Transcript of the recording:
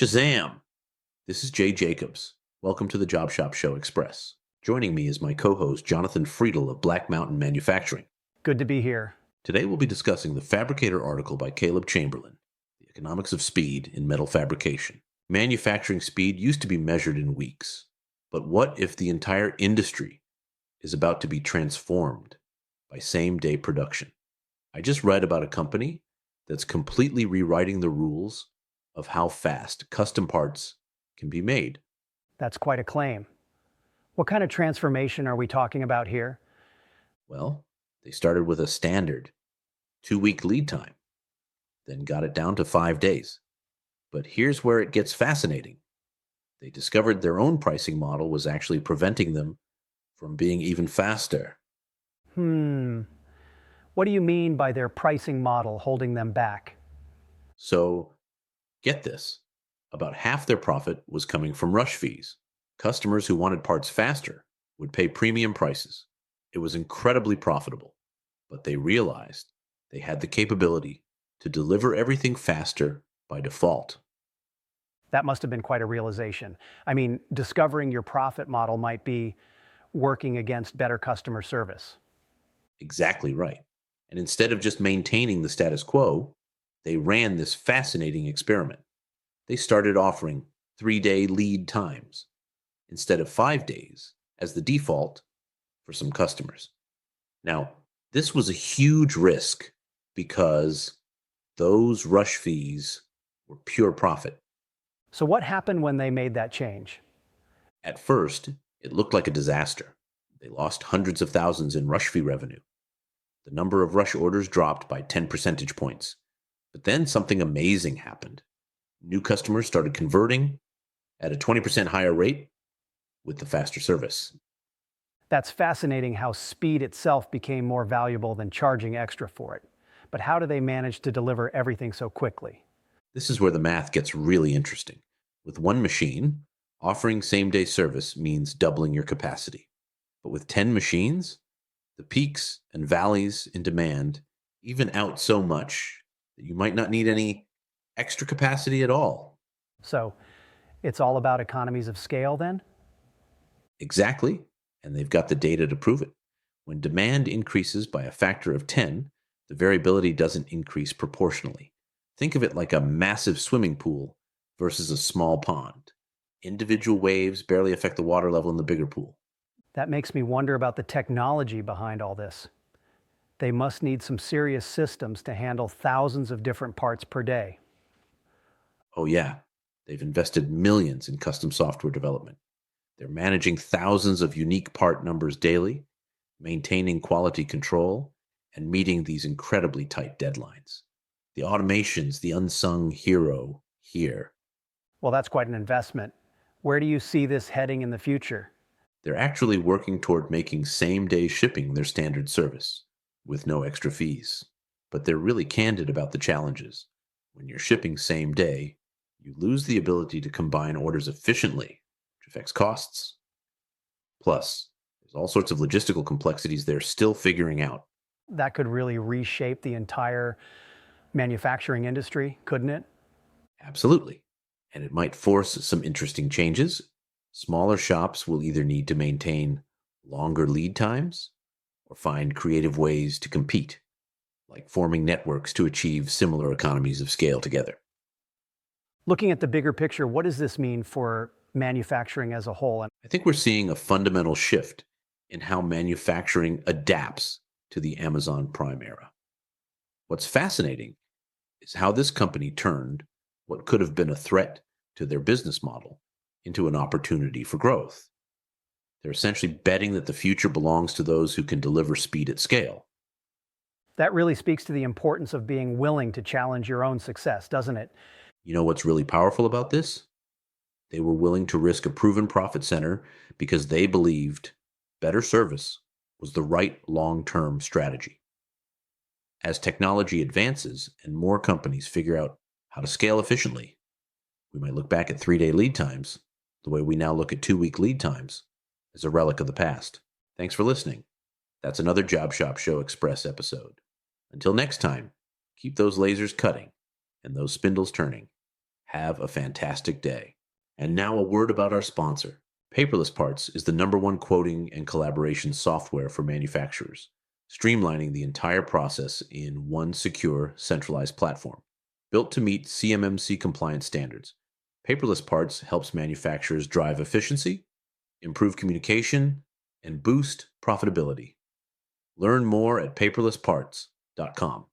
Shazam! This is Jay Jacobs. Welcome to the Job Shop Show Express. Joining me is my co-host Jonathan Friedel of Black Mountain Manufacturing. Good to be here. Today we'll be discussing the Fabricator article by Caleb Chamberlain, The Economics of Speed in Metal Fabrication. Manufacturing speed used to be measured in weeks, but what if the entire industry is about to be transformed by same-day production? I just read about a company that's completely rewriting the rules of how fast custom parts can be made. That's quite a claim. What kind of transformation are we talking about here? Well, they started with a standard 2-week lead time, then got it down to 5 days. But here's where it gets fascinating. They discovered their own pricing model was actually preventing them from being even faster. What do you mean by their pricing model holding them back? So, get this. About half their profit was coming from rush fees. Customers who wanted parts faster would pay premium prices. It was incredibly profitable, but they realized they had the capability to deliver everything faster by default. That must have been quite a realization. I mean, discovering your profit model might be working against better customer service. Exactly right. And instead of just maintaining the status quo, they ran this fascinating experiment. They started offering 3-day lead times instead of 5 days as the default for some customers. Now, this was a huge risk because those rush fees were pure profit. So what happened when they made that change? At first, it looked like a disaster. They lost hundreds of thousands in rush fee revenue. The number of rush orders dropped by 10 percentage points. But then something amazing happened. New customers started converting at a 20% higher rate with the faster service. That's fascinating how speed itself became more valuable than charging extra for it. But how do they manage to deliver everything so quickly? This is where the math gets really interesting. With one machine, offering same-day service means doubling your capacity. But with 10 machines, the peaks and valleys in demand even out so much that you might not need any extra capacity at all. So it's all about economies of scale then? Exactly, and they've got the data to prove it. When demand increases by a factor of 10, the variability doesn't increase proportionally. Think of it like a massive swimming pool versus a small pond. Individual waves barely affect the water level in the bigger pool. That makes me wonder about the technology behind all this. They must need some serious systems to handle thousands of different parts per day. Oh yeah, they've invested millions in custom software development. They're managing thousands of unique part numbers daily, maintaining quality control, and meeting these incredibly tight deadlines. The automation's the unsung hero here. Well, that's quite an investment. Where do you see this heading in the future? They're actually working toward making same-day shipping their standard service, with no extra fees. But they're really candid about the challenges. When you're shipping same day, you lose the ability to combine orders efficiently, which affects costs. Plus, there's all sorts of logistical complexities they're still figuring out. That could really reshape the entire manufacturing industry, couldn't it? Absolutely. And it might force some interesting changes. Smaller shops will either need to maintain longer lead times or find creative ways to compete, like forming networks to achieve similar economies of scale together. Looking at the bigger picture, what does this mean for manufacturing as a whole? I think we're seeing a fundamental shift in how manufacturing adapts to the Amazon Prime era. What's fascinating is how this company turned what could have been a threat to their business model into an opportunity for growth. They're essentially betting that the future belongs to those who can deliver speed at scale. That really speaks to the importance of being willing to challenge your own success, doesn't it? You know what's really powerful about this? They were willing to risk a proven profit center because they believed better service was the right long-term strategy. As technology advances and more companies figure out how to scale efficiently, we might look back at 3-day lead times the way we now look at 2-week lead times as a relic of the past. Thanks for listening. That's another Job Shop Show Express episode. Until next time, keep those lasers cutting and those spindles turning. Have a fantastic day. And now a word about our sponsor. Paperless Parts is the number one quoting and collaboration software for manufacturers, streamlining the entire process in one secure, centralized platform. Built to meet CMMC compliance standards, Paperless Parts helps manufacturers drive efficiency, improve communication, and boost profitability. Learn more at paperlessparts.com.